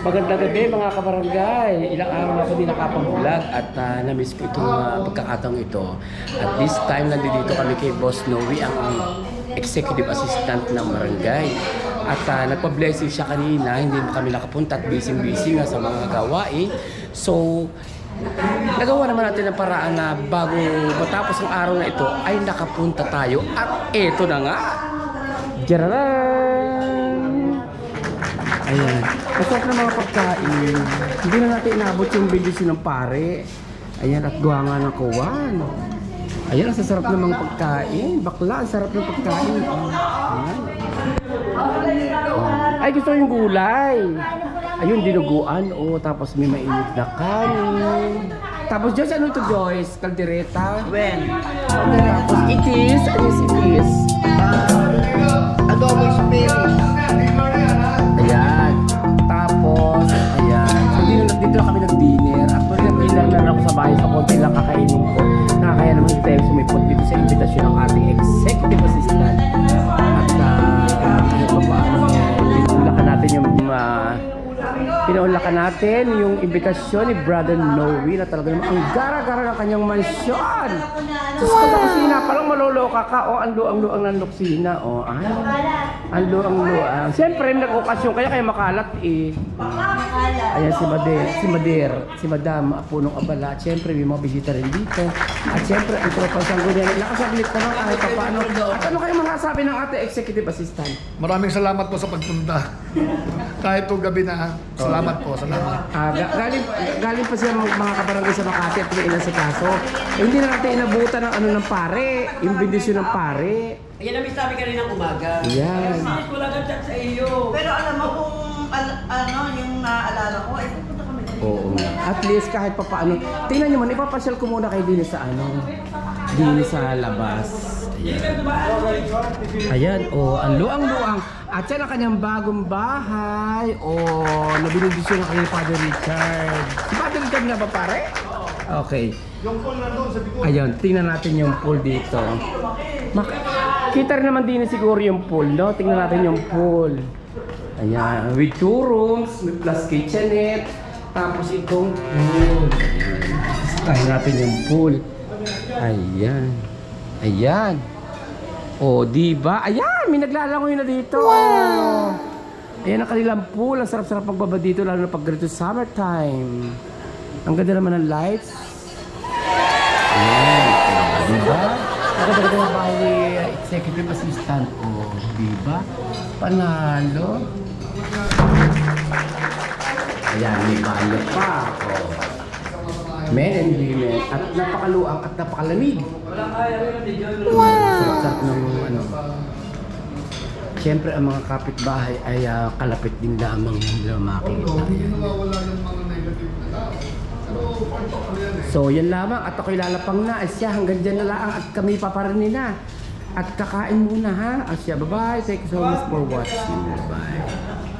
Magandang gabi mga kabarangay. Ilang araw na ako din nakapag-vlog at na-miss ko itong pagkakataong ito. At this time nandito kami kay Boss Noe, ang executive assistant ng barangay. At nagpa-blessing siya kanina, hindi kami nakapunta at busy-busy nga sa mga gawain. So, nagawa naman natin ang paraan na bago matapos ang araw na ito ay nakapunta tayo. At eto na nga! Jararan! Ayan. Masarap na mga pagkain. Hindi na natin inabot yung bendisyon ng pare. Ayan, at gawa nga ng kuwan. Ayan, ang sasarap ng mga pagkain. Bakla, ang sarap ng pagkain. Ayan. Ay, gusto yung gulay. Ayun, dinuguan. O, tapos may mainit na kanin. Tapos, Joyce, ano ito, Joyce? Kaldereta? When? Tapos, itis. Ano yung itis? Adobo spinach. Ayan. Tapos, ayan. Dito na kami nag-dinner. Actually, nag-dinner na ako sa bahay sa konti lang kakainin ko. Nakakaya naman si Tayo sumipot dito sa invitation ng ating executive assistant. At kahit pa paano, pinaunlakan natin yung imbitasyon ni Brother Noe na talaga naman ang gara-gara ng kanyang mansyon. Diyos ko sa kusina, parang maloloka ka. O, ang luang-luang ng luksina. O, ay, ang luang-luang. Siyempre, nag-okasyon kaya makalat eh. Ayan si Madam Punong Abala. At siyempre, may mga bisita rin dito. At siyempre, ang tropang sanggunian. Nakasaglit naman kahit pa paano. At ano kayo mga sabi ng ating executive assistant? Maraming salamat po sa pagpunta. Kahit po gabi na, salamat po, salamat. Galing pa siya mga kabarangay sa Makati at pinailan sa kaso. Hindi na natin inabutan ng ano ng pare, yung bendisyon ng pare. Yan ang sabi kanina ng umaga. Yan. Wala kang chat sa iyo. Pero alam mo kung yung naaalala ko, ay pupunta kami dito. Oo nga. At least kahit pa paano. Tingnan nyo man, ipapasyal ko muna kayo din sa din sa labas. Ayan, ang luang-luang. At yan ang kanyang bagong bahay. Nabinibisyon na kay Father Richard. Si Father Richard nga ba, pare? Okay. Yung pool na doon, sabi ko. Ayun, tingnan natin yung pool dito. Kita rin naman din siguro yung pool, no? Tingnan natin yung pool. Ayan, with 2 rooms, with plus kitchenette. Tapos itong pool. Tingnan natin yung pool. Ayan. Ayan. Diba? Ayan, may naglalangoy na dito. Ayan ang kanilang pool. Ang sarap-sarap magbaba dito, lalo na pag ganito summertime. Ang ganda naman ng lights. Ayan. Diba? Ang ganda-ganda ng bahay ni executive assistant. Diba? Panalo. Ayan, may banyo pa. Men and women. At napakaluang at napakalamig. Wow! Sarap-sarap ng ano. Siyempre, ang mga kapitbahay ay kalapit din lamang nila makikita. So, yan lamang. At ako'y lalapang na. Siya, hanggang dyan na lang. At kami paparanin na. At kakain muna ha. Siya, bye-bye. Thank you so much for watching. Bye-bye.